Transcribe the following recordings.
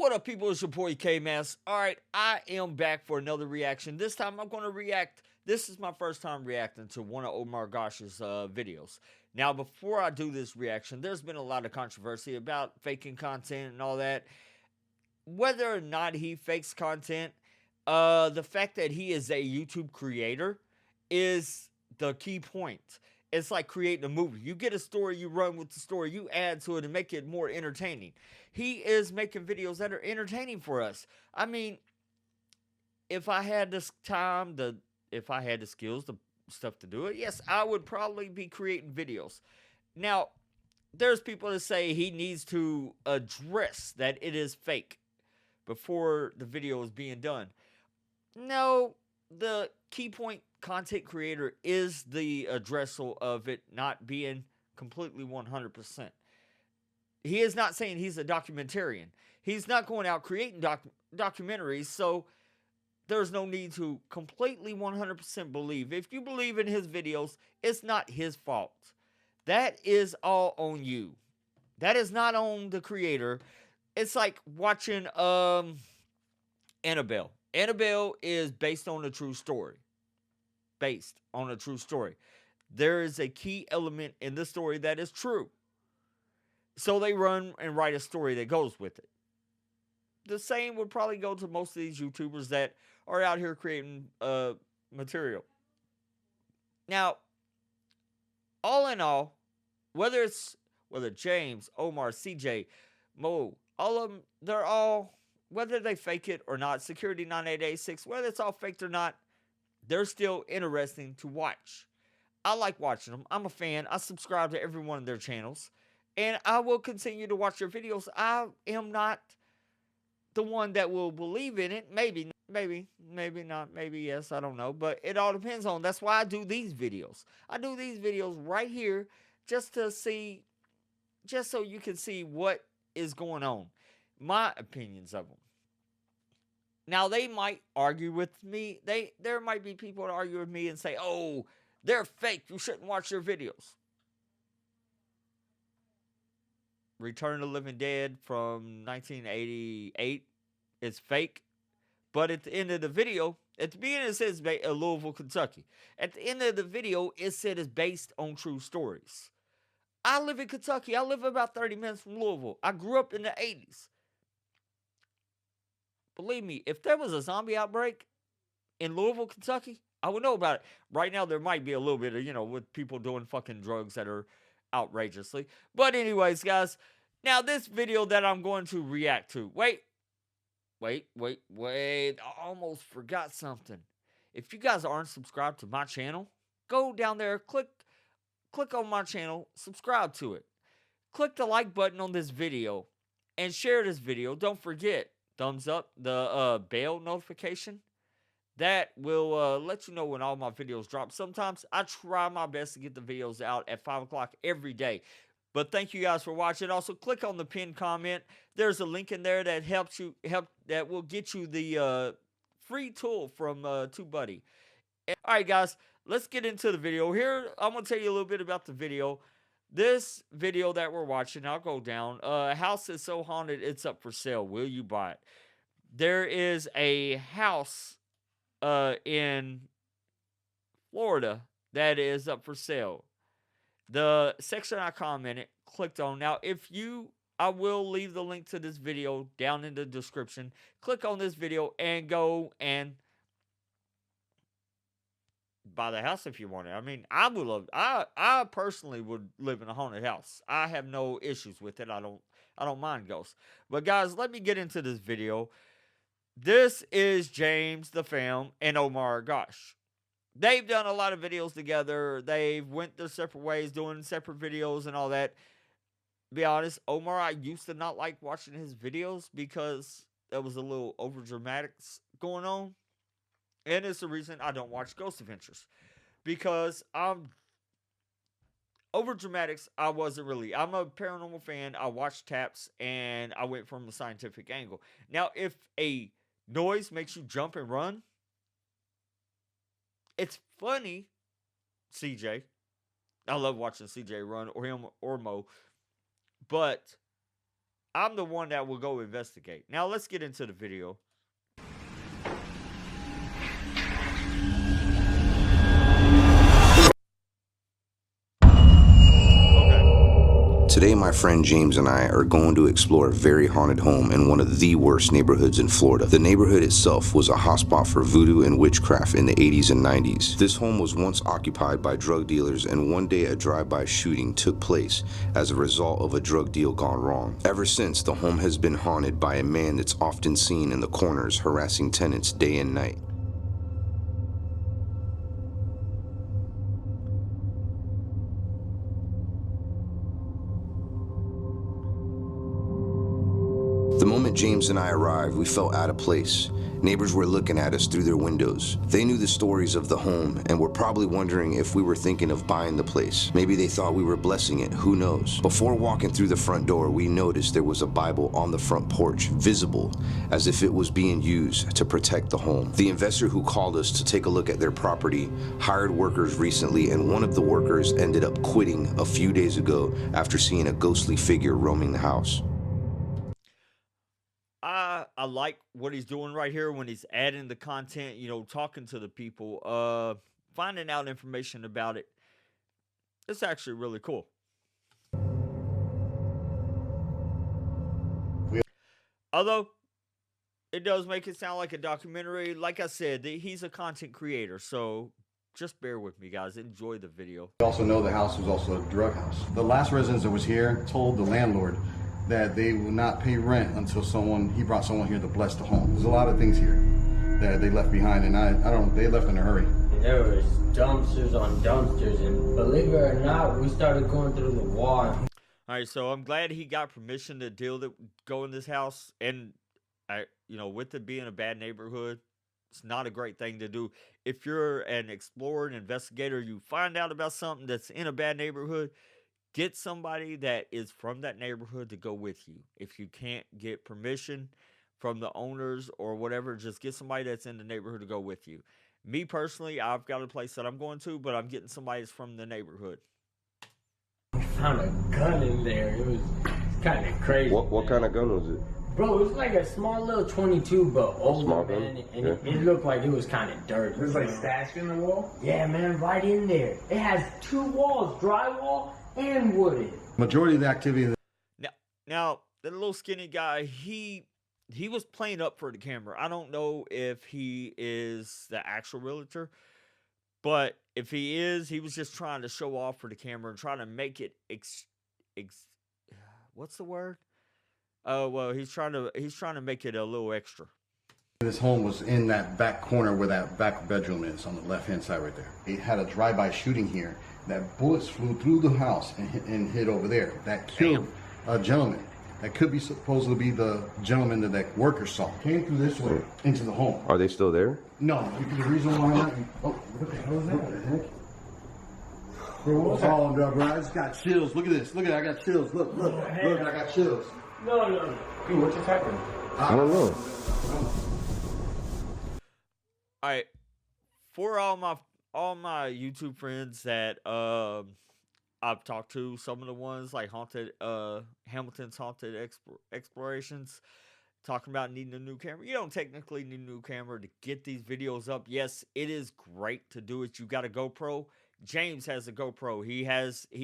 What up, people? It's your boy Kmass. Alright, I am back for another reaction. This time I'm going to react. This is my first time reacting to one of OmarGosh's videos. Now, before I do this reaction, there's been a lot of controversy about faking content and all that. Whether or not he fakes content, the fact that he is a YouTube creator is the key point. It's like creating a movie. You get a story, you run with the story, you add to it and make it more entertaining. He is making videos that are entertaining for us. I mean, if I had this time, if I had the skills, the stuff to do it, yes, I would probably be creating videos. Now, there's people that say he needs to address that it is fake before the video is being done. No, the key point content creator is the addressal of it not being completely 100%. He is not saying he's a documentarian. He's not going out creating documentaries, so there's no need to completely 100% believe. If you believe in his videos, it's not his fault. That is all on you. That is not on the creator. It's like watching Annabelle. Annabelle is based on a true story. Based on a true story. There is a key element in the story that is true. So they run and write a story that goes with it. The same would probably go to most of these YouTubers that are out here creating material. Now, all in all, whether James, Omar, CJ, Mo, all of them, they're all, whether they fake it or not, Security 9886, whether it's all faked or not, they're still interesting to watch. I like watching them. I'm a fan. I subscribe to every one of their channels. And I will continue to watch their videos. I am not the one that will believe in it. Maybe not. Maybe yes. I don't know. But it all depends on. That's why I do these videos. I do these videos right here just to see, just so you can see what is going on. My opinions of them. Now, they might argue with me. There might be people that argue with me and say, oh, they're fake. You shouldn't watch their videos. Return of the Living Dead from 1988 is fake. But at the end of the video, at the beginning it says Louisville, Kentucky. At the end of the video, it said it's based on true stories. I live in Kentucky. I live about 30 minutes from Louisville. I grew up in the 80s. Believe me, if there was a zombie outbreak in Louisville, Kentucky, I would know about it. Right now, there might be a little bit of, with people doing fucking drugs that are outrageously. But anyways, guys, now this video that I'm going to react to. Wait. I almost forgot something. If you guys aren't subscribed to my channel, go down there, click on my channel, subscribe to it. Click the like button on this video and share this video. Don't forget, thumbs up, the bell notification. That will let you know when all my videos drop. Sometimes I try my best to get the videos out at 5 o'clock every day. But thank you guys for watching. Also, click on the pinned comment. There's a link in there that that will get you the free tool from TubeBuddy. All right, guys, let's get into the video. Here, I'm going to tell you a little bit about the video. This video that we're watching, I'll go down. House is so haunted, it's up for sale. Will you buy it? There is a house in Florida that is up for sale. The section I commented, clicked on. Now, I will leave the link to this video down in the description. Click on this video and go and buy the house if you want it. I mean, I personally would live in a haunted house. I have no issues with it. I don't mind ghosts. But guys, let me get into this video. This is James the Fam and Omar Gosh. They've done a lot of videos together. They've went their separate ways, doing separate videos and all that. Be honest, Omar, I used to not like watching his videos because there was a little over dramatics going on. And it's the reason I don't watch Ghost Adventures. Because over dramatics, I wasn't really. I'm a paranormal fan. I watch taps and I went from a scientific angle. Now, if a noise makes you jump and run, it's funny, CJ. I love watching CJ run, or him, or Mo. But I'm the one that will go investigate. Now let's get into the video. Today, my friend James and I are going to explore a very haunted home in one of the worst neighborhoods in Florida. The neighborhood itself was a hotspot for voodoo and witchcraft in the 80s and 90s. This home was once occupied by drug dealers, and one day a drive-by shooting took place as a result of a drug deal gone wrong. Ever since, the home has been haunted by a man that's often seen in the corners harassing tenants day and night. The moment James and I arrived, we felt out of place. Neighbors were looking at us through their windows. They knew the stories of the home and were probably wondering if we were thinking of buying the place. Maybe they thought we were blessing it, who knows? Before walking through the front door, we noticed there was a Bible on the front porch, visible, as if it was being used to protect the home. The investor who called us to take a look at their property hired workers recently, and one of the workers ended up quitting a few days ago after seeing a ghostly figure roaming the house. I like what he's doing right here when he's adding the content, you know, talking to the people, finding out information about it. It's actually really cool. Although it does make it sound like a documentary. Like I said, he's a content creator, so just bear with me, guys. Enjoy the video. We also know the house was also a drug house. The last resident that was here told the landlord that they will not pay rent until he brought someone here to bless the home. There's a lot of things here that they left behind, and they left in a hurry. There was dumpsters on dumpsters, and believe it or not, we started going through the wall. All right, so I'm glad he got permission to go in this house, and with it being a bad neighborhood, it's not a great thing to do. If you're an explorer, an investigator, you find out about something that's in a bad neighborhood, get somebody that is from that neighborhood to go with you. If you can't get permission from the owners or whatever, just get somebody that's in the neighborhood to go with you. Me personally, I've got a place that I'm going to, but I'm getting somebody that's from the neighborhood. We found a gun in there. It was kind of crazy. What kind of gun was it? Bro, it was like a small little 22, but older, small man. gun? And Yeah. it looked like it was kind of dirty. It was like stashed in the wall? Yeah, man, right in there. It has 2 walls, drywall and wooden. Majority of the activity. Now the little skinny guy, he was playing up for the camera. I don't know if he is the actual realtor, but if he is, he was just trying to show off for the camera and trying to make it what's the word? Oh, well, he's trying to make it a little extra. This home was in that back corner where that back bedroom is, on the left-hand side right there. They had a drive-by shooting here. That bullets flew through the house and hit over there. That killed a gentleman. That could be supposedly be the gentleman that worker saw. Came through this way into the home. Are they still there? No, the reason why not. Oh, what the hell is that? What the heck? Bro, what's all bro? I just got chills. Look at this. Look at it. I got chills. Look, I got chills. No. Dude, what just happened? I don't know. All right, for all my YouTube friends that I've talked to, some of the ones like Hamilton's Haunted Explorations, talking about needing a new camera. You don't technically need a new camera to get these videos up. Yes, it is great to do it. You got a GoPro. James has a GoPro. He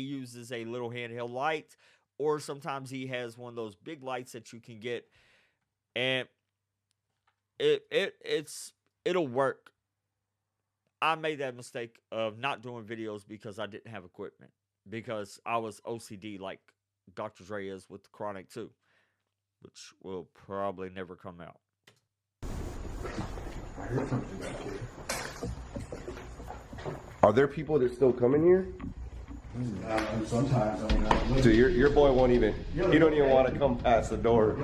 uses a little handheld light, or sometimes he has one of those big lights that you can get, and it'll work. I made that mistake of not doing videos because I didn't have equipment, because I was OCD like Dr. Dre is with the Chronic 2, which will probably never come out. I heard something back here. Are there people that still come in here? Sometimes, So your boy won't even, he don't even want to come past the door.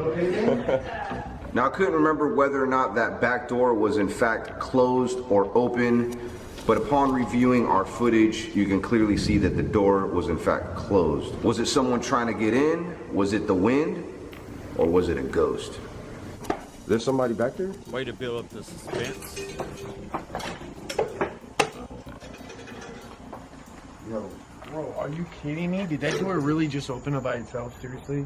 Now, I couldn't remember whether or not that back door was in fact closed or open, but upon reviewing our footage, you can clearly see that the door was in fact closed. Was it someone trying to get in? Was it the wind? Or was it a ghost? There's somebody back there? Way to build up the suspense. Bro, are you kidding me? Did that door really just open up by itself? Seriously?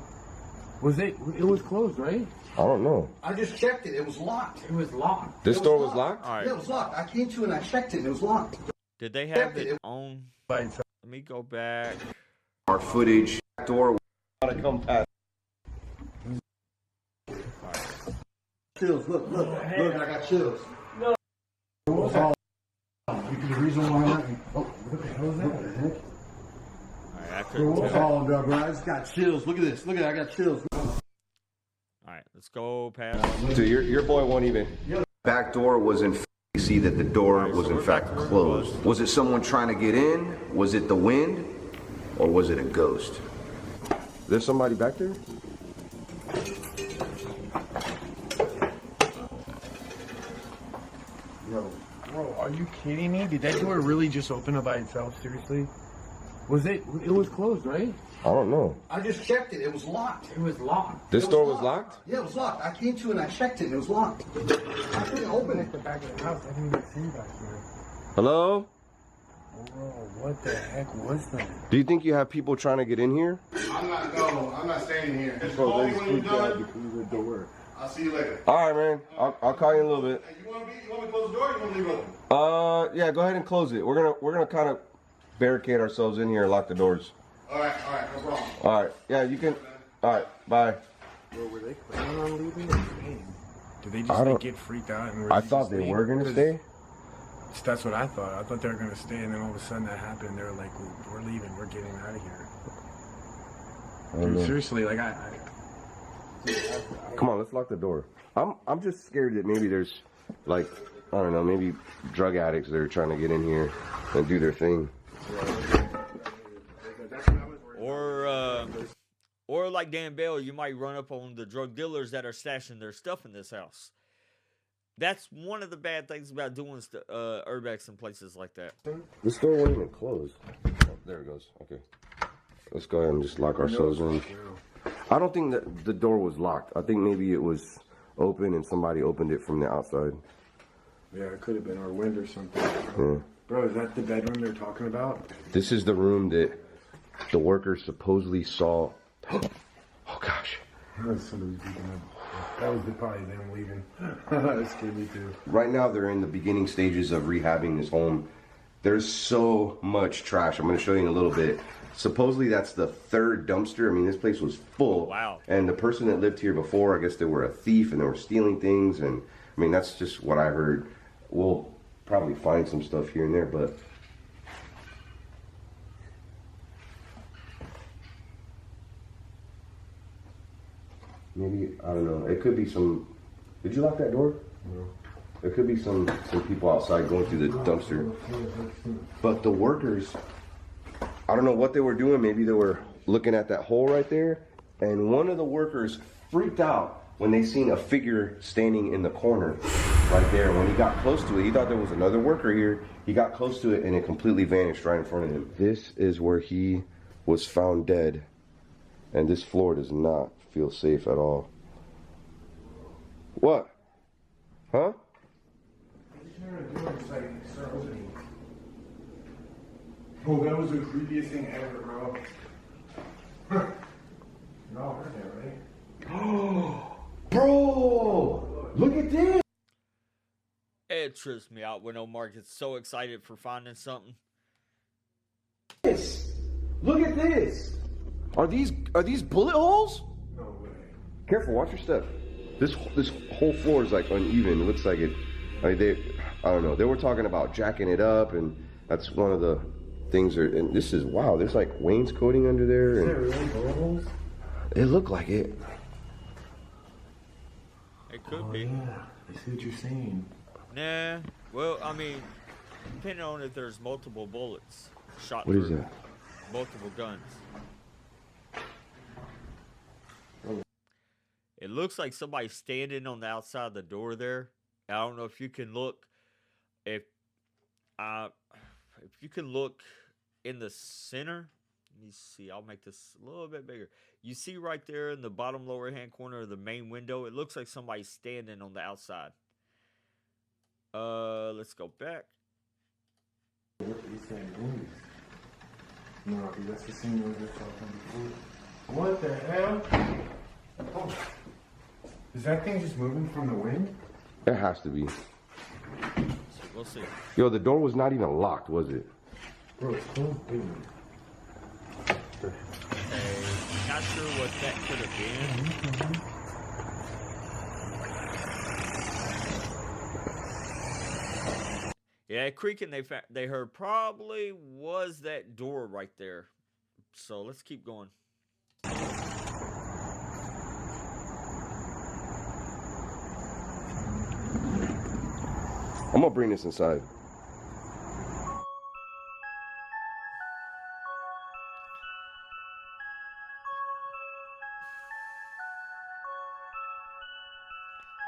Was it? It was closed, right? I don't know. I just checked it. It was locked. It was locked. This door was locked? All right. Yeah, it was locked. I came to and I checked it. And it was locked. Did they have it on? But Let me go back. Our footage, door. Want to come past? Chills. Look. I got chills. No. The reason why what the hell is that? What the heck? All right, I couldn't tell. Oh, bro, I just got chills. Look at this. Look at it. I got chills. All right, let's go past. So your boy won't even. Back door was in. You see that the door Alright, so was in we're fact back to where it closed. Was it someone trying to get in? Was it the wind? Or was it a ghost? There's somebody back there? bro, are you kidding me? Did that door really just open up by itself? Seriously? Was it? It was closed, right? I don't know. I just checked it. It was locked. It was locked. This door was locked? Yeah, it was locked. I came to and I checked it. And it was locked. I couldn't open it. The back of the house. I didn't even see back there. Hello? Bro, what the heck was that? Do you think you have people trying to get in here? I'm not staying here. Just call me when you're done. I'll see you later. All right, man. I'll call you in a little bit. Hey, you want me to close the door or you want me to leave it open? Yeah, go ahead and close it. We're gonna kind of barricade ourselves in here and lock the doors. All right, no problem. All right. Yeah, you can. All right. Bye. Bro, were they planning on leaving or staying? Did they just I don't- like, get freaked out and I thought they were gonna stay. That's what I thought. I thought they were gonna stay, and then all of a sudden that happened. They were like, "We're leaving. We're getting out of here." I don't know. Seriously, like Come on, let's lock the door. I'm just scared that maybe there's like, I don't know, maybe drug addicts that are trying to get in here and do their thing. Or like Dan Bell, you might run up on the drug dealers that are stashing their stuff in this house. That's one of the bad things about doing urbex in places like that. This door won't even close. Oh, there it goes. Okay. Let's go ahead and just lock ourselves in. I don't think that the door was locked. I think maybe it was open and somebody opened it from the outside. yeah, it could have been our wind or something. Yeah. Bro, is that the bedroom they're talking about? This is the room that the workers supposedly saw. Oh gosh. That was probably them leaving. That scared me too. Right now, they're in the beginning stages of rehabbing this home. There's so much trash. I'm going to show you in a little bit. Supposedly, that's the third dumpster. I mean, this place was full. Wow. And the person that lived here before, I guess they were a thief and they were stealing things. And I mean, that's just what I heard. We'll probably find some stuff here and there, but maybe, I don't know. It could be some. Did you lock that door? No. There could be some people outside going through the dumpster. But the workers, I don't know what they were doing. Maybe they were looking at that hole right there. And one of the workers freaked out when they seen a figure standing in the corner right there. When he got close to it, he thought there was another worker here. He got close to it and it completely vanished right in front of him. This is where he was found dead. And this floor does not feel safe at all. What? Huh? Oh, that was the creepiest thing ever, bro. You all heard that, right? Bro, look at this. It trips me out when Omar gets so excited for finding something. Look at this. Are these bullet holes? No way. Careful, watch your step. This whole floor is like uneven. It looks like it. I mean, I don't know. They were talking about jacking it up, and that's one of the things. And this is wow. There's like wainscoting under there. Is And that really bullet holes? it looked like it. It could be. Yeah, I see what you're saying. Nah. Well, I mean, depending on if there's multiple bullets shot What is through that? multiple guns. It looks like somebody's standing on the outside of the door there. I don't know if you can look. If you can look in the center. Let me see. I'll make this a little bit bigger. You see right there in the bottom lower hand corner of the main window. It looks like somebody's standing on the outside. Let's go back. What is that noise? No, that's the same noise I saw from before. What the hell? Is that thing just moving from the wind? It has to be. So we'll see. Yo, the door was not even locked, was it? Bro, it's closed, dude. Okay, not sure what that could have been. Yeah, creaking they heard probably was that door right there. So let's keep going. I'm gonna bring this inside.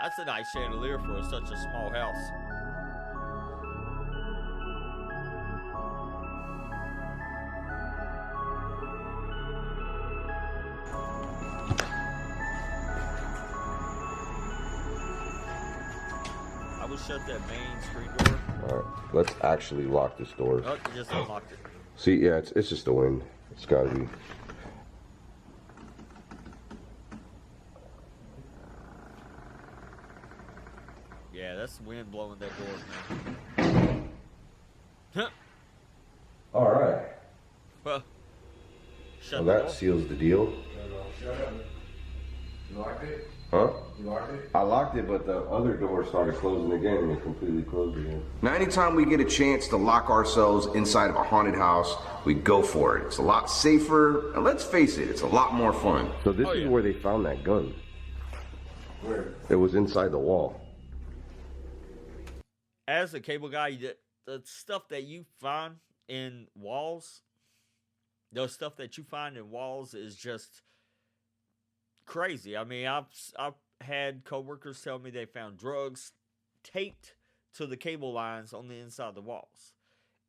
That's a nice chandelier for such a small house. I would shut that main screen door. Alright, let's actually lock this door. Oh, you just unlocked it. See, yeah, it's just the wind. It's gotta be. Yeah, that's the wind blowing that door, man. Huh. Alright. Well, shut Well, the that door. seals the deal. Shut up. You locked it? Huh? You locked it? I locked it, but the other door started closing again and it completely closed again. Now, anytime we get a chance to lock ourselves inside of a haunted house, we go for it. It's a lot safer, and let's face it, it's a lot more fun. So this Oh, is yeah. where they found that gun. Where? It was inside the wall. As a cable guy, the stuff that you find in walls, the stuff that you find in walls is just crazy. I mean, I've had coworkers tell me they found drugs taped to the cable lines on the inside of the walls.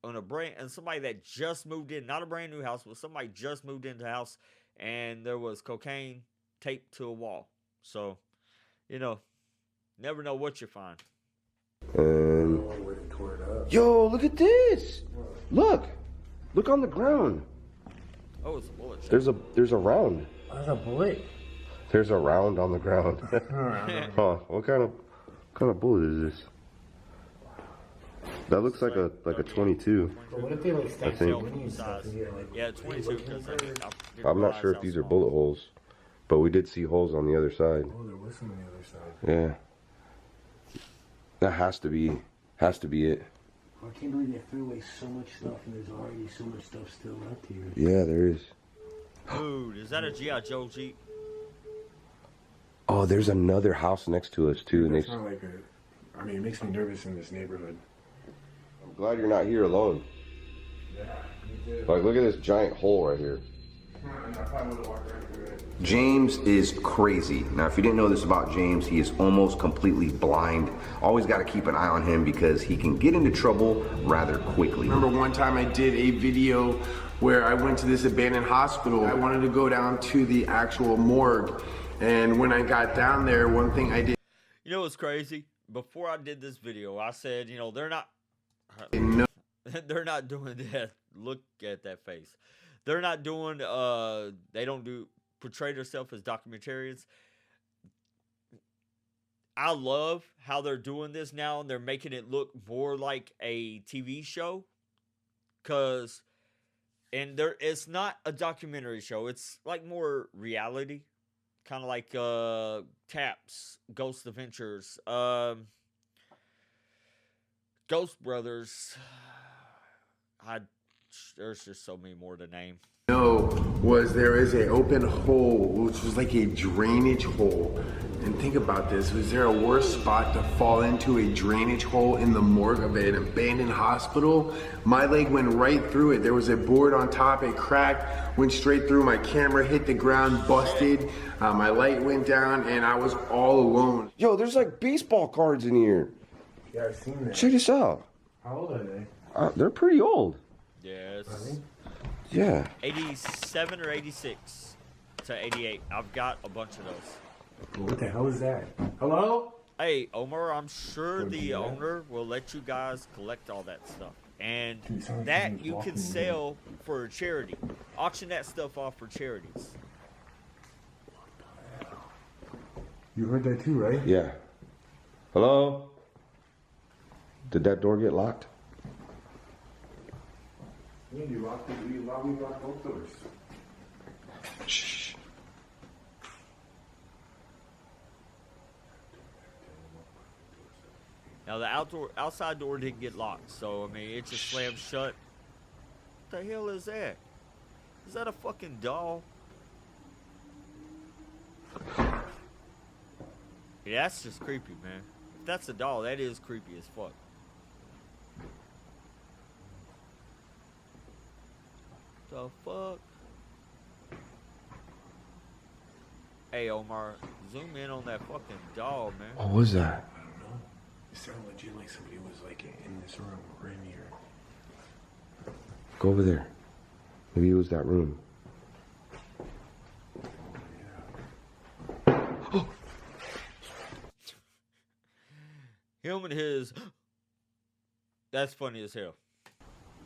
And somebody that just moved in, not a brand new house, but somebody just moved into the house, and there was cocaine taped to a wall. So, never know what you find. And Where they tore it up. yo, look at this! Look on the ground. Oh, it's a bullet shot. There's a round. That's a bullet. There's a round on the ground. Huh? What kind of bullet is this? That looks like a 22. But what if they like stacked think- the money and stuff? And get, like, Yeah, 22. Because I'm not sure if these are bullet holes, but we did see holes on the other side. Oh, there was some on the other side. Yeah. That has to be it. I can't believe they threw away so much stuff and there's already so much stuff still left here. Yeah, there is. Dude, is that a G.I. Joe Jeep? Oh, there's another house next to us too. And It's not like a. I mean, it makes me nervous in this neighborhood. I'm glad you're not here alone. Yeah, me too. Like, look at this giant hole right here. I probably would have walked right through it. James is crazy. Now, if you didn't know this about James, he is almost completely blind. Always got to keep an eye on him because he can get into trouble rather quickly. Remember one time I did a video where I went to this abandoned hospital. I wanted to go down to the actual morgue. And when I got down there, one thing I did. You know what's crazy? Before I did this video, I said, they're not. No. They're not doing that. Look at that face. They're not doing. They don't portray themselves as documentarians. I love how they're doing this now, and they're making it look more like a TV show. It's not a documentary show. It's like more reality. Kind of like Taps, Ghost Adventures, Ghost Brothers. There's just so many more to name. Was there is an open hole, which was like a drainage hole. And think about this, was there a worse spot to fall into a drainage hole in the morgue of an abandoned hospital? My leg went right through it. There was a board on top, it cracked, went straight through. My camera hit the ground, busted. My light went down, and I was all alone. Yo, there's like baseball cards in here. Yeah, I've seen that. Check this out. How old are they? They're pretty old. Yes. Yeah. 87 or 86 to 88. I've got a bunch of those. What the hell is that? Hello? Hey, Omar, I'm sure the owner will let you guys collect all that stuff. And Dude, sounds like that someone's you walking can in sell for charity. Auction that stuff off for charities. You heard that too, right? Yeah. Hello? Did that door get locked? Yeah, you locked it. We locked both doors. Shh. Now the outside door didn't get locked, so I mean it just slammed shut. What the hell is that? Is that a fucking doll? Yeah, that's just creepy, man. If that's a doll, that is creepy as fuck. The fuck? Hey Omar, zoom in on that fucking doll, man. What was that? I don't know. It sounded legit like somebody was like in this room right in here. Go over there. Maybe it was that room. Him and his. That's funny as hell.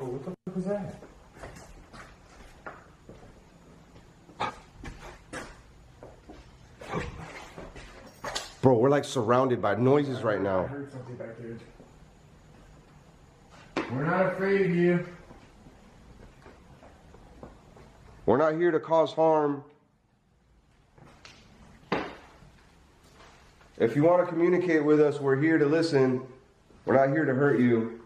Oh, what the fuck was that? Bro, we're like surrounded by noises right I now. heard something back there. We're not afraid of you. We're not here to cause harm. If you want to communicate with us, we're here to listen. We're not here to hurt you.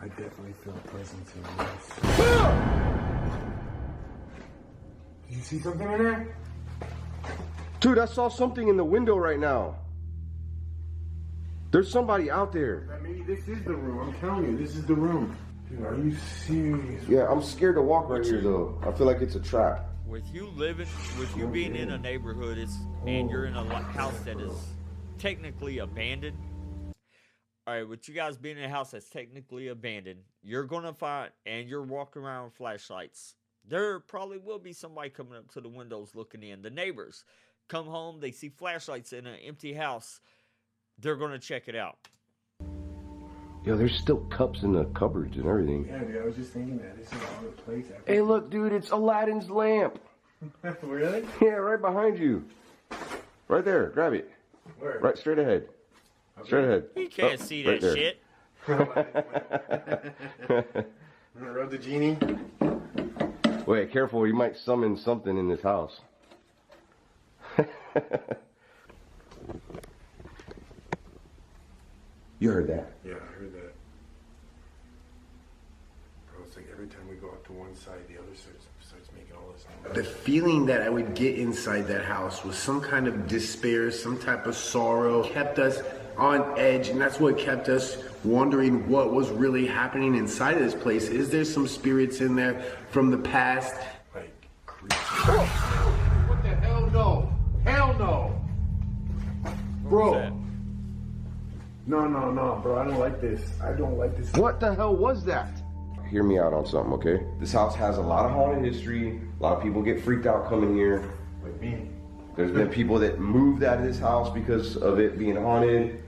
I definitely feel a presence in this. Did you see something in there? Dude, I saw something in the window right now. There's somebody out there. Maybe this is the room. I'm telling you, this is the room. Dude, are you serious? Yeah, I'm scared to walk right here though. I feel like it's a trap. With you being in a neighborhood, and you're in a house that is technically abandoned. All right, with you guys being in a house that's technically abandoned, you're gonna find, and you're walking around with flashlights. There probably will be somebody coming up to the windows looking in. The neighbors come home, they see flashlights in an empty house. They're gonna check it out. Yo, there's still cups in the cupboards and everything. Yeah, dude, I was just thinking that. This is all the plates. Hey, look, dude, it's Aladdin's lamp. Really? Yeah, right behind you. Right there, grab it. Where? Right, straight ahead. Straight ahead. You can't see that right there. shit. I'm gonna rub the genie. Wait, careful, you might summon something in this house. You heard that? Yeah, I heard that. Bro, it's like every time we go up to one side, the other side starts making all this noise. The feeling that I would get inside that house was some kind of despair, some type of sorrow, kept us on edge, and that's what kept us wondering what was really happening inside of this place. Is there some spirits in there from the past? Like, creepy. What the hell? No. Hell no. Bro. No, bro. I don't like this. I don't like this. What the hell was that? Hear me out on something, okay? This house has a lot of haunted history. A lot of people get freaked out coming here. Like me. There's been people that moved out of this house because of it being haunted.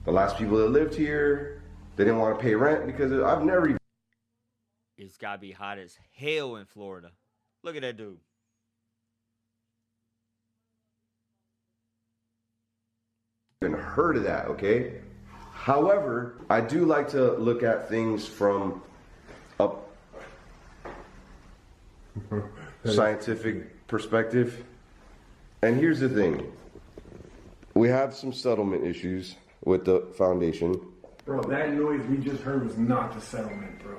The last people that lived here, they didn't want to pay rent because I've never even... It's gotta be hot as hell in Florida. Look at that dude. heard of that, okay? However, I do like to look at things from a scientific perspective. And here's the thing. We have some settlement issues with the foundation. Bro, that noise we just heard was not the settlement, bro.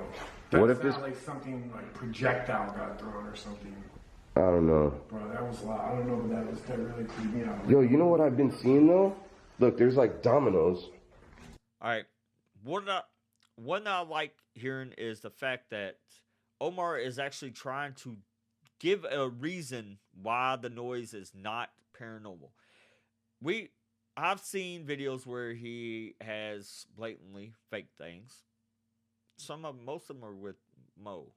That What if sounded this- like something like projectile got thrown or something. I don't know. Bro, that was loud. I don't know, but that really creeped me out. Yo, you know what I've been seeing though? Look, there's like dominoes. All right. What I like hearing is the fact that Omar is actually trying to give a reason why the noise is not paranormal. I've seen videos where he has blatantly fake things. Most of them are with Mo.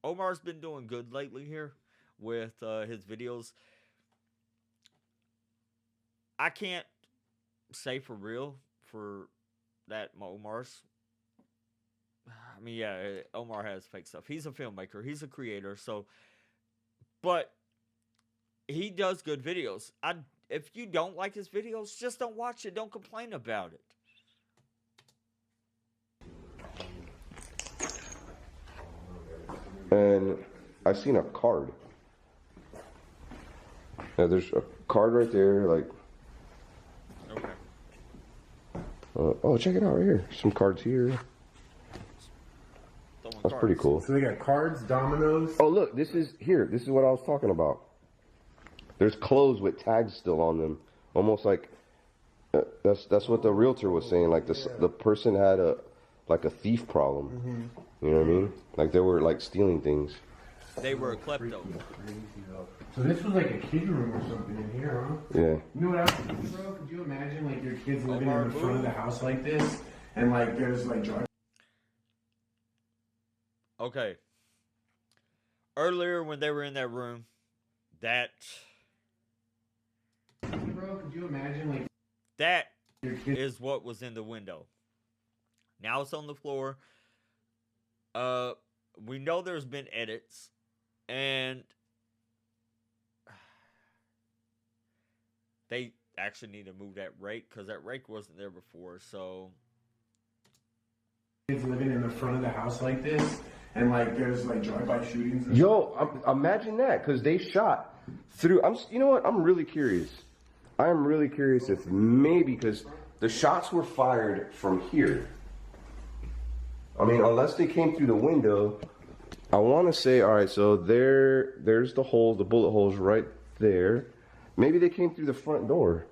Omar's been doing good lately here with his videos. I can't say for real for that Omar's mean, yeah, Omar has fake stuff. He's a filmmaker. He's a creator. So, but he does good videos. If you don't like his videos, just don't watch it. Don't complain about it. And I seen a card. Yeah, there's a card right there, like. Okay. Oh, check it out right here. Some cards here. That's pretty cool. So they got cards, dominoes. Oh, look, this is what I was talking about. There's clothes with tags still on them, almost like that's what the realtor was saying. Like the person had a thief problem. You know what I mean? Like they were like stealing things. They were a klepto. So this was like a kid room or something in here, huh? Yeah. You know what I was thinking, bro? Could you imagine like your kids living in the front of the house like this, and like there's like drive. Okay. Earlier when they were in that room, Bro, could you imagine like that your kids? is what was in the window. Now it's on the floor. We know there's been edits, and they actually need to move that rake because that rake wasn't there before. So Kids living in the front of the house like this, and like there's like drive-by shootings. Yo, imagine that, because they shot through. You know what? I'm really curious. I am really curious if maybe because the shots were fired from here. I mean, unless they came through the window. I want to say, all right, so there's the holes, the bullet holes right there. Maybe they came through the front door.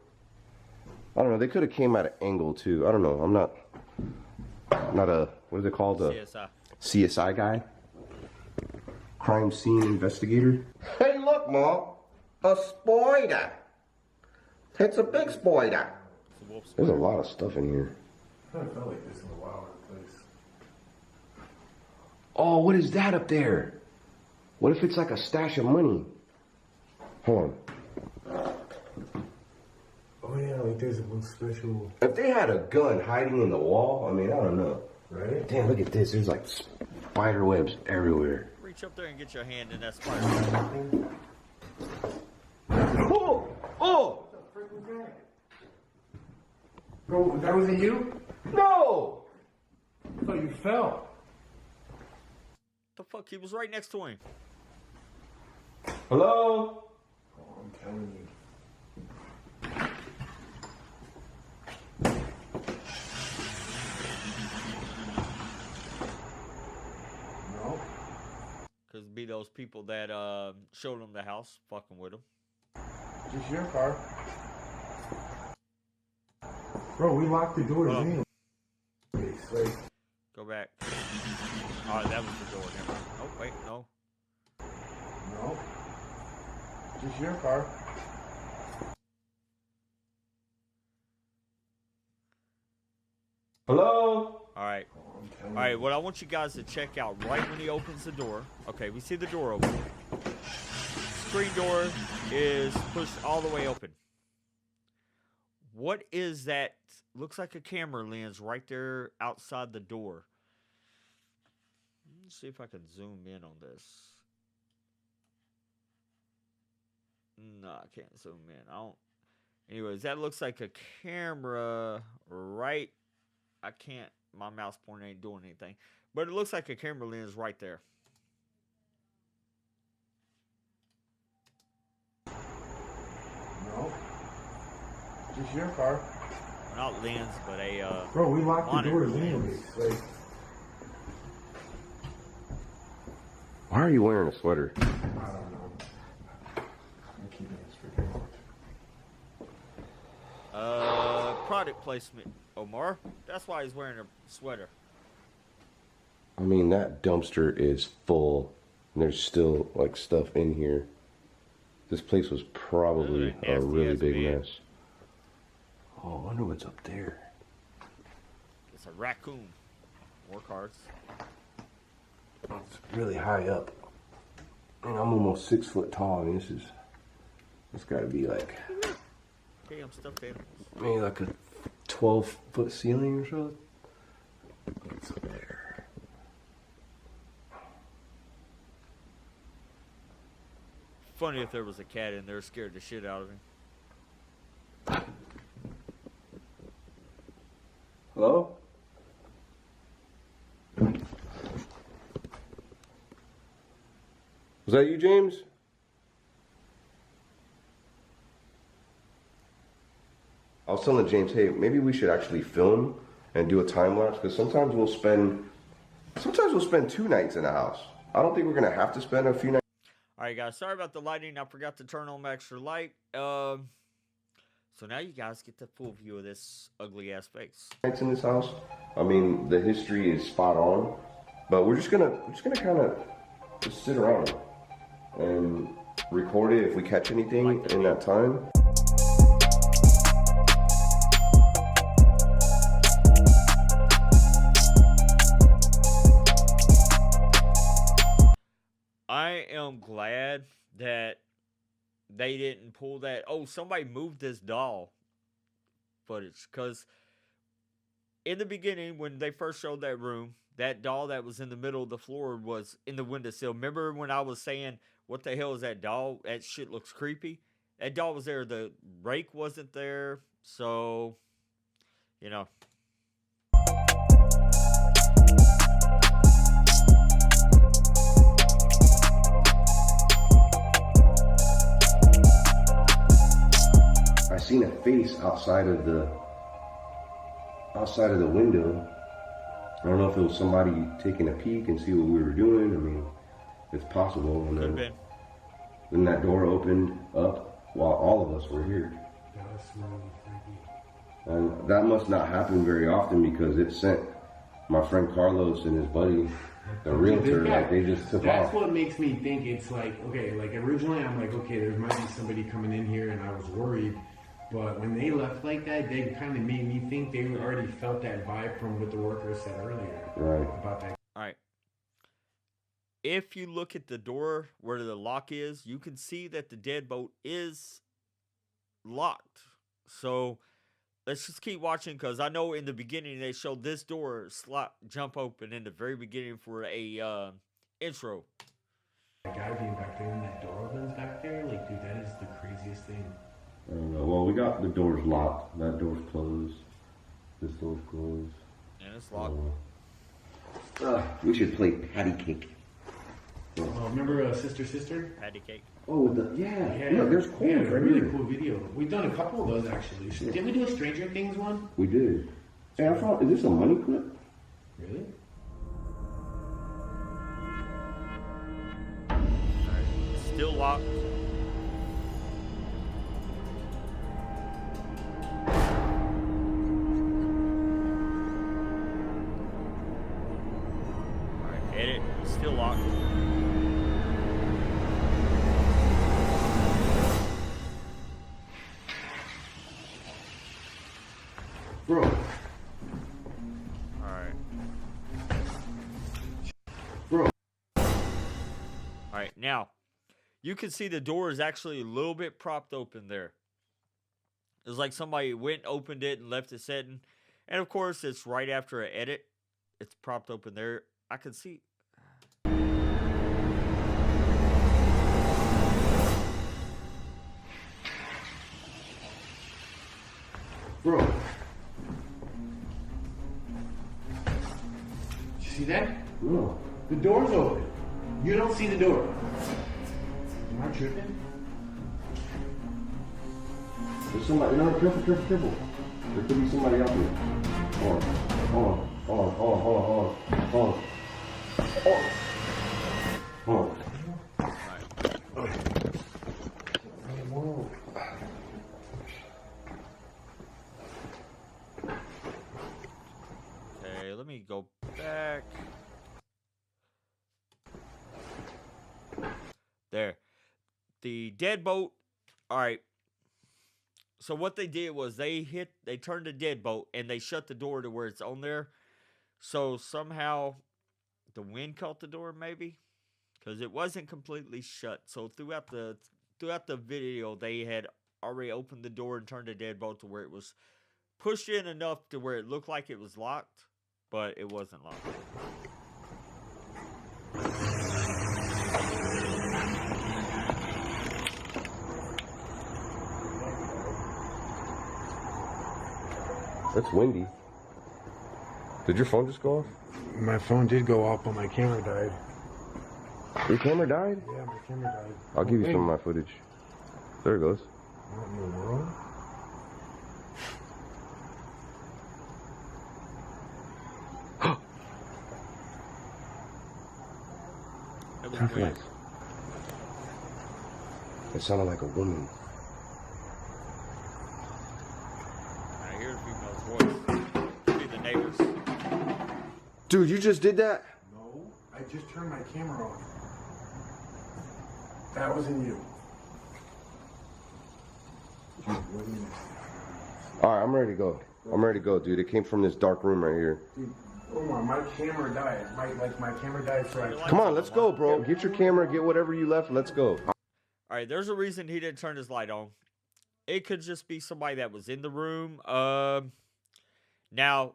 I don't know. They could have came at an angle too. I don't know. I'm not a, what is it called? A CSI guy? Crime scene investigator? Hey, look, Mom. A spider. It's a big spider. There's a lot of stuff in here. I haven't felt like this in a while in a place. Oh, what is that up there? What if it's like a stash of money? Hold on. Oh yeah, like there's a little special. If they had a gun hiding in the wall, I mean, I don't know. Right? Damn, look at this. There's like spider webs everywhere. reach up there and get your hand in that spider. Oh! Oh! Bro, that wasn't you? No! I thought you fell. The fuck? He was right next to him. Hello? Oh, I'm telling you. No. Because it'd be those people that showed him the house, fucking with him. Just your car. Bro, we locked the doors in. Like, Go back. Oh, that was the door. Never mind. Oh, wait, no. no. Just your car. Hello? Alright. Alright, what I want you guys to check out right when he opens the door. Okay, we see the door open. Screen door is pushed all the way open. What is that? Looks like a camera lens right there outside the door. Let's see if I can zoom in on this. No, I can't zoom in. I don't. Anyways, that looks like a camera right. I can't. My mouse pointer ain't doing anything. But it looks like a camera lens right there. No. Just your car. Not lens, but a Bro, we locked the monitor doors lens. anyways. Like, Why are you wearing a sweater? I don't know. I'm keeping this for you. Product placement, Omar. That's why he's wearing a sweater. I mean, that dumpster is full. And there's still, like, stuff in here. This place was probably Nasty a really ass big bed. mess. Oh, I wonder what's up there. It's a raccoon. More cards. It's really high up. And I'm almost 6 foot tall. I mean, this gotta be like, Damn stuffed animals. maybe like a 12-foot ceiling or so. What's up there? funny if there was a cat in there, scared the shit out of me. Hello? Was that you, James? I was telling James, hey, maybe we should actually film and do a time lapse, because sometimes we'll spend 2 nights in a house. I don't think we're gonna have to spend a few nights. All right, guys. Sorry about the lighting. I forgot to turn on my extra light. So now you guys get the full view of this ugly ass face. Nights in this house. I mean, the history is spot on, but we're just gonna kind of just sit around and record it if we catch anything in that time. I am glad that they didn't pull that. Oh, somebody moved this doll footage. Because in the beginning, when they first showed that room, that doll that was in the middle of the floor was in the windowsill. Remember when I was saying, what the hell is that doll? That shit looks creepy. That doll was there. The rake wasn't there. So, you know. I seen a face outside of the window. I don't know if it was somebody taking a peek and see what we were doing. I mean, it's possible. And then that door opened up while all of us were here. That was really freaky. And that must not happen very often, because it sent my friend Carlos and his buddy, the realtor, like they just took off. That's what makes me think it's like, okay, like originally I'm like, okay, there might be somebody coming in here, and I was worried. But when they left like that, they kind of made me think they already felt that vibe from what the workers said earlier. Right. About that. All right. If you look at the door where the lock is, you can see that the deadbolt is locked. So let's just keep watching, because I know in the beginning they showed this door jump open in the very beginning for a intro. That guy being back there and that door opens back there, like, dude, that is the craziest thing. I don't know. Well, we got the doors locked. That door's closed. This door's closed. And it's locked. We should play patty cake. Oh, remember Sister? Patty cake. Oh, yeah, there's coins yeah, right really here. cool video. We've done a couple of those actually. Did we do a Stranger Things one? We did. Hey, I found, is this a money clip? Really? Alright. Still locked. Alright, edit. Still locked. Bro. Alright. Bro. Alright, now, you can see the door is actually a little bit propped open there. It's like somebody went, opened it, and left it sitting. And of course, it's right after an edit. It's propped open there. I can see. Bro. See that? No. The door's open. You don't see the door. Am I tripping? There's somebody. No, careful. There could be somebody out there. Hold on. Okay, let me go back. There. The deadbolt. Alright. So what they did was they turned the deadbolt and they shut the door to where it's on there. So somehow the wind caught the door, maybe, because it wasn't completely shut. So throughout the video, they had already opened the door and turned the deadbolt to where it was pushed in enough to where it looked like it was locked, but it wasn't locked. It's windy. Did your phone just go off? My phone did go off, but my camera died. Your camera died? Yeah, my camera died. I'll give you some of my footage. There it goes. What in the world? It was weird. It sounded like a woman. I hear the female's voice. Could be the neighbors. Dude, you just did that? No, I just turned my camera on. That wasn't you. Alright, I'm ready to go. I'm ready to go, dude. It came from this dark room right here. Dude, Omar, my camera died. My camera died, so I... Come on, let's go, bro. Get your camera, get whatever you left, let's go. Alright, there's a reason he didn't turn his light on. It could just be somebody that was in the room. Now,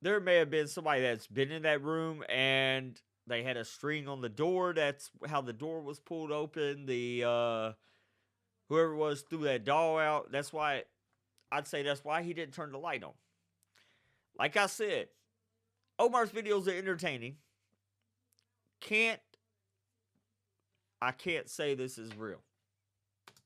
there may have been somebody that's been in that room and they had a string on the door. That's how the door was pulled open. The whoever was threw that doll out. That's why I'd say that's why he didn't turn the light on. Like I said, Omar's videos are entertaining. I can't say this is real.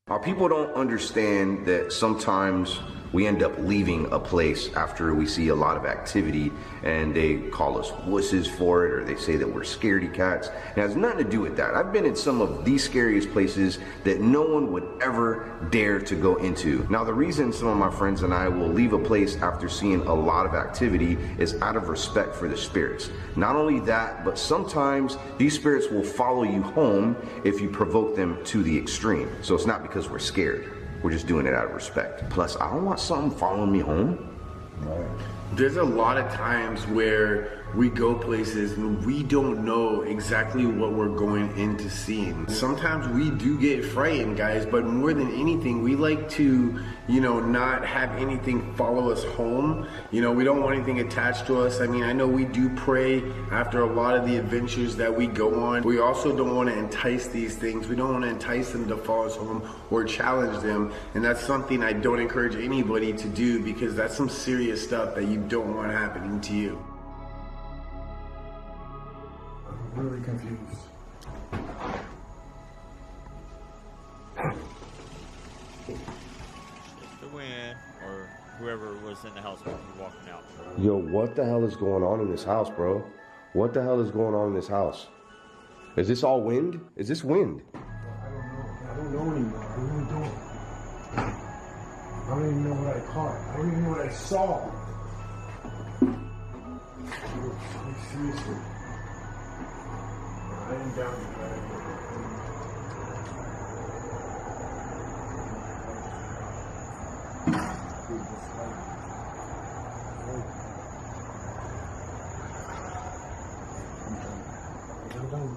Our people don't understand that sometimes we end up leaving a place after we see a lot of activity and they call us wusses for it, or they say that we're scaredy cats. It has nothing to do with that. I've been in some of the scariest places that no one would ever dare to go into. Now, the reason some of my friends and I will leave a place after seeing a lot of activity is out of respect for the spirits. Not only that, but sometimes these spirits will follow you home if you provoke them to the extreme. So it's not because we're scared. We're just doing it out of respect. Plus, I don't want something following me home. There's a lot of times where we go places and we don't know exactly what we're going into seeing. Sometimes we do get frightened, guys, but more than anything, we like to, not have anything follow us home. We don't want anything attached to us. I mean, I know we do pray after a lot of the adventures that we go on. We also don't want to entice these things. We don't want to entice them to follow us home or challenge them. And that's something I don't encourage anybody to do, because that's some serious stuff that you don't want happening to you. I'm really confused. The wind or whoever was in the house when you walking out. Yo, what the hell is going on in this house, bro? What the hell is going on in this house? Is this all wind? Is this wind? I don't know anymore. I really don't. I don't even know what I caught. I don't even know what I saw. Like, seriously. I am down to that. I'm done.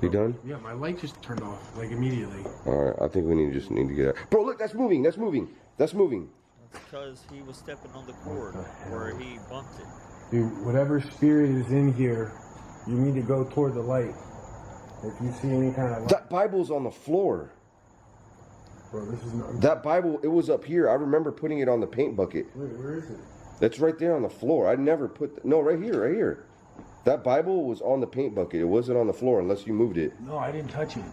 You done? Yeah, my light just turned off, like, immediately. Alright, I think we just need to get out. Bro, look, that's moving, that's moving, that's moving. Because he was stepping on the cord where he bumped it. Dude, whatever spirit is in here, you need to go toward the light. If you see any kind of light. That Bible's on the floor. Bro, this is not... That Bible, it was up here. I remember putting it on the paint bucket. Where is it? That's right there on the floor. I never put... No, right here, right here. That Bible was on the paint bucket. It wasn't on the floor unless you moved it. No, I didn't touch it.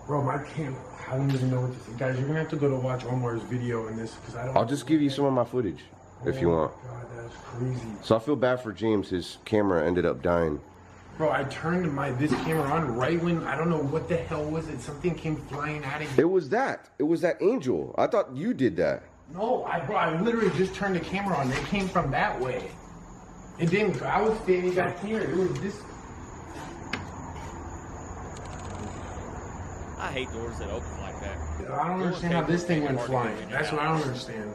Bro, my camera... I don't even know what to say. Guys, you're going to have to go to watch Omar's video on this, because I don't... I'll just give you some of my footage if you want. God, that's crazy. So I feel bad for James. His camera ended up dying. Bro, I turned this camera on right when, I don't know what the hell was it. Something came flying out of here. It was that. It was that angel. I thought you did that. No, I literally just turned the camera on. It came from that way. It didn't. I was standing back here. It was this. I hate doors that open like that. I don't understand how this thing went flying. That's what I don't understand.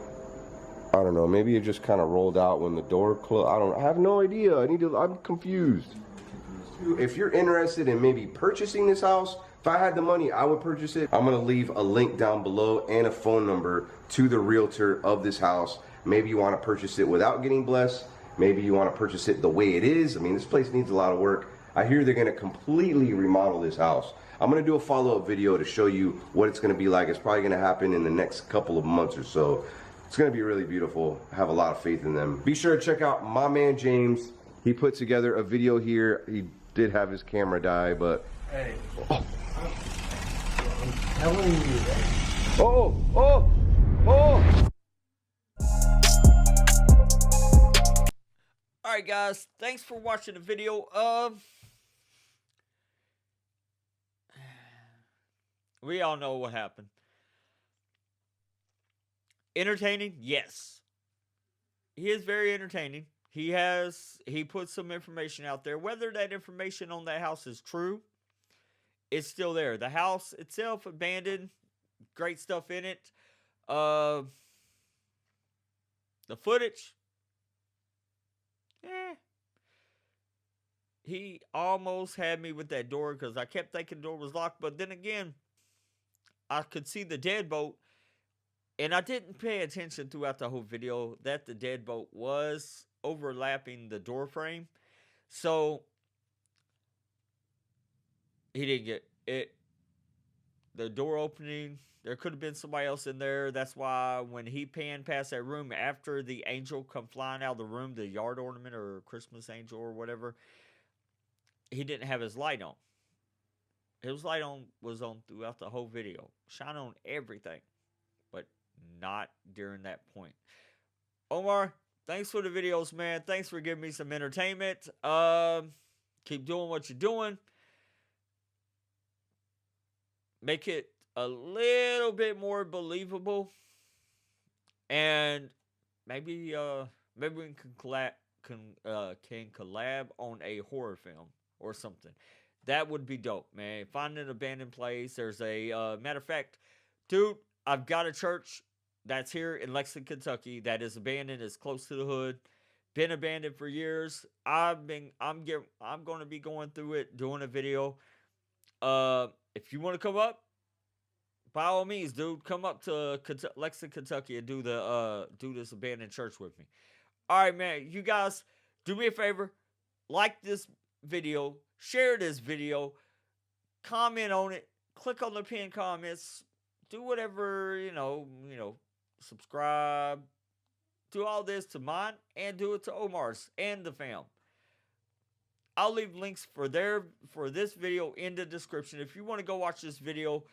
I don't know. Maybe it just kind of rolled out when the door closed. I have no idea. I'm confused. If you're interested in maybe purchasing this house, if I had the money, I would purchase it. I'm going to leave a link down below and a phone number to the realtor of this house. Maybe you want to purchase it without getting blessed. Maybe you want to purchase it the way it is. I mean, this place needs a lot of work. I hear they're gonna completely remodel this house. I'm gonna do a follow-up video to show you what it's gonna be like. It's probably gonna happen in the next couple of months or so. It's gonna be really beautiful. I have a lot of faith in them. Be sure to check out my man James. He put together a video here. He did have his camera die, but Hey. oh. I'm telling you, man. Oh. Alright guys, thanks for watching the video. We all know what happened. Entertaining? Yes. He is very entertaining. He put some information out there. Whether that information on that house is true, it's still there. The house itself, abandoned, great stuff in it. The footage, he almost had me with that door because I kept thinking the door was locked. But then again, I could see the deadbolt, and I didn't pay attention throughout the whole video that the deadbolt was overlapping the door frame. So he didn't get it. The door opening, there could have been somebody else in there. That's why when he panned past that room after the angel come flying out of the room, the yard ornament or Christmas angel or whatever, he didn't have his light on. His light was on throughout the whole video. Shine on everything, but not during that point. Omar, thanks for the videos, man. Thanks for giving me some entertainment. Keep doing what you're doing. Make it a little bit more believable, and maybe we can collab on a horror film or something. That would be dope, man. Find an abandoned place. There's a matter of fact, dude, I've got a church that's here in Lexington, Kentucky that is abandoned. It's close to the hood. Been abandoned for years. I'm going to be going through it, doing a video. If you want to come up, by all means, dude, come up to Lexington, Kentucky, and do this abandoned church with me. All right, man. You guys, do me a favor, like this video, share this video, comment on it, click on the pinned comments, do whatever, subscribe, do all this to mine, and do it to Omar's and the fam. I'll leave links for this video in the description. If you want to go watch this video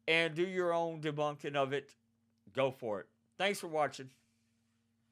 and do your own debunking of it, go for it. Thanks for watching.